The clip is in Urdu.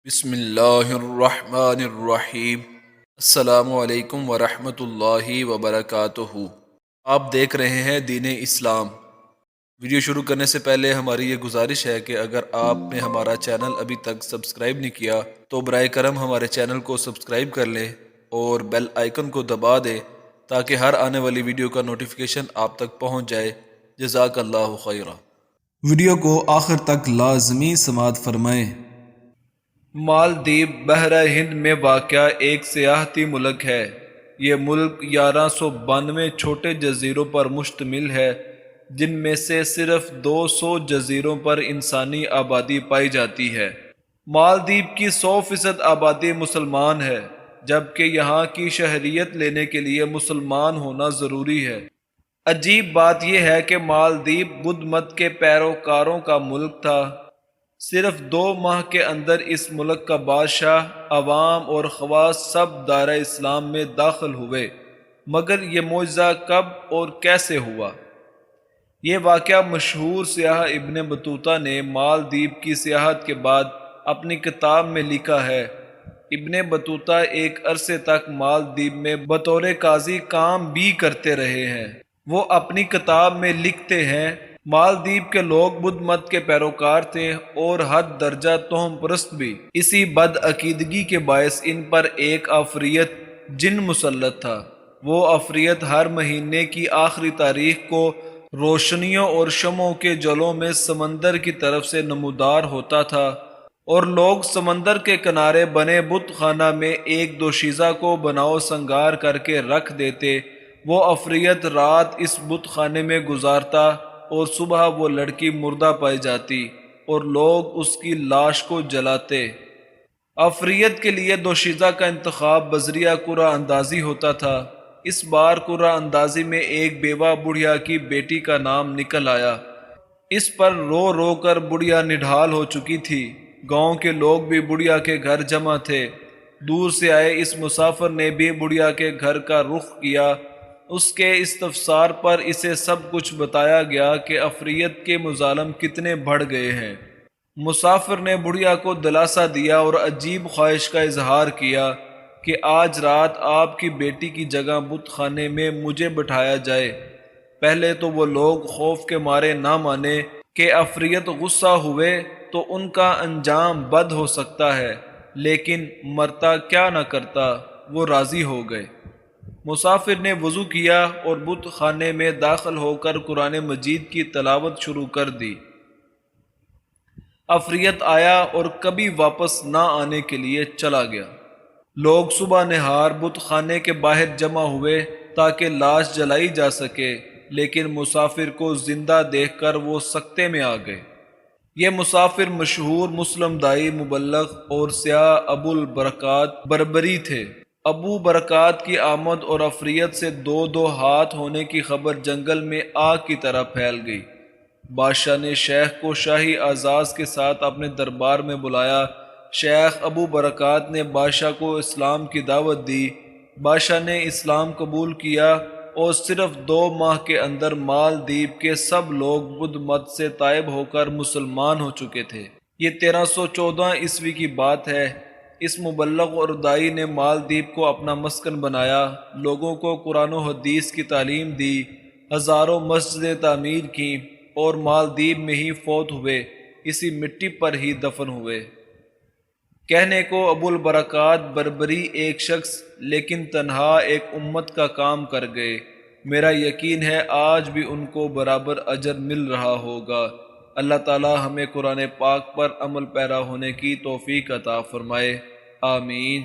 بسم اللہ الرحمن الرحیم۔ السلام علیکم ورحمۃ اللہ وبرکاتہ۔ آپ دیکھ رہے ہیں دین اسلام۔ ویڈیو شروع کرنے سے پہلے ہماری یہ گزارش ہے کہ اگر آپ نے ہمارا چینل ابھی تک سبسکرائب نہیں کیا تو برائے کرم ہمارے چینل کو سبسکرائب کر لیں اور بیل آئیکن کو دبا دیں تاکہ ہر آنے والی ویڈیو کا نوٹیفیکیشن آپ تک پہنچ جائے۔ جزاک اللہ خیرہ۔ ویڈیو کو آخر تک لازمی سماعت فرمائیں۔ مالدیپ بحرہ ہند میں واقع ایک سیاحتی ملک ہے۔ یہ ملک 1192 چھوٹے جزیروں پر مشتمل ہے، جن میں سے صرف 200 جزیروں پر انسانی آبادی پائی جاتی ہے۔ مالدیپ کی 100% آبادی مسلمان ہے، جبکہ یہاں کی شہریت لینے کے لیے مسلمان ہونا ضروری ہے۔ عجیب بات یہ ہے کہ مالدیپ بدھ مت کے پیروکاروں کا ملک تھا۔ صرف 2 ماہ کے اندر اس ملک کا بادشاہ، عوام اور خواص سب دائرہ اسلام میں داخل ہوئے، مگر یہ معجزہ کب اور کیسے ہوا؟ یہ واقعہ مشہور سیاح ابن بطوطہ نے مالدیپ کی سیاحت کے بعد اپنی کتاب میں لکھا ہے۔ ابن بطوطہ ایک عرصے تک مالدیپ میں بطور قاضی کام بھی کرتے رہے ہیں۔ وہ اپنی کتاب میں لکھتے ہیں، مالدیپ کے لوگ بدھ مت کے پیروکار تھے اور حد درجہ توہم پرست بھی۔ اسی بد عقیدگی کے باعث ان پر ایک عفریت جن مسلط تھا۔ وہ عفریت ہر مہینے کی آخری تاریخ کو روشنیوں اور شمعوں کے جلوں میں سمندر کی طرف سے نمودار ہوتا تھا، اور لوگ سمندر کے کنارے بنے بت خانہ میں ایک دوشیزہ کو بناؤ سنگار کر کے رکھ دیتے۔ وہ عفریت رات اس بت خانے میں گزارتا اور صبح وہ لڑکی مردہ پائی جاتی اور لوگ اس کی لاش کو جلاتے۔ عفریت کے لیے دوشیزہ کا انتخاب بذریعہ قرعہ اندازی ہوتا تھا۔ اس بار قرعہ اندازی میں ایک بیوہ بڑھیا کی بیٹی کا نام نکل آیا۔ اس پر رو رو کر بڑھیا نڈھال ہو چکی تھی۔ گاؤں کے لوگ بھی بڑھیا کے گھر جمع تھے۔ دور سے آئے اس مسافر نے بھی بڑھیا کے گھر کا رخ کیا۔ اس کے استفسار پر اسے سب کچھ بتایا گیا کہ عفریت کے مظالم کتنے بڑھ گئے ہیں۔ مسافر نے بڑھیا کو دلاسا دیا اور عجیب خواہش کا اظہار کیا کہ آج رات آپ کی بیٹی کی جگہ بت خانے میں مجھے بٹھایا جائے۔ پہلے تو وہ لوگ خوف کے مارے نہ مانے کہ عفریت غصہ ہوئے تو ان کا انجام بد ہو سکتا ہے، لیکن مرتا کیا نہ کرتا، وہ راضی ہو گئے۔ مسافر نے وضو کیا اور بت خانے میں داخل ہو کر قرآن مجید کی تلاوت شروع کر دی۔ عفریت آیا اور کبھی واپس نہ آنے کے لیے چلا گیا۔ لوگ صبح نہار بت خانے کے باہر جمع ہوئے تاکہ لاش جلائی جا سکے، لیکن مسافر کو زندہ دیکھ کر وہ سکتے میں آ گئے۔ یہ مسافر مشہور مسلم دائی، مبلغ اور سیاح ابو البرکات بربری تھے۔ ابو برکات کی آمد اور عفریت سے 2 ہاتھ ہونے کی خبر جنگل میں آگ کی طرح پھیل گئی۔ بادشاہ نے شیخ کو شاہی اعزاز کے ساتھ اپنے دربار میں بلایا۔ شیخ ابو برکات نے بادشاہ کو اسلام کی دعوت دی۔ بادشاہ نے اسلام قبول کیا اور صرف 2 ماہ کے اندر مالدیپ کے سب لوگ بدھ مت سے تائب ہو کر مسلمان ہو چکے تھے۔ یہ 1314 عیسوی کی بات ہے۔ اس مبلغ اور دائی نے مالدیپ کو اپنا مسکن بنایا، لوگوں کو قرآن و حدیث کی تعلیم دی، ہزاروں مسجدیں تعمیر کیں اور مالدیپ میں ہی فوت ہوئے، اسی مٹی پر ہی دفن ہوئے۔ کہنے کو ابو البرکات بربری ایک شخص لیکن تنہا ایک امت کا کام کر گئے۔ میرا یقین ہے آج بھی ان کو برابر اجر مل رہا ہوگا۔ اللہ تعالی ہمیں قرآن پاک پر عمل پیرا ہونے کی توفیق عطا فرمائے، آمین۔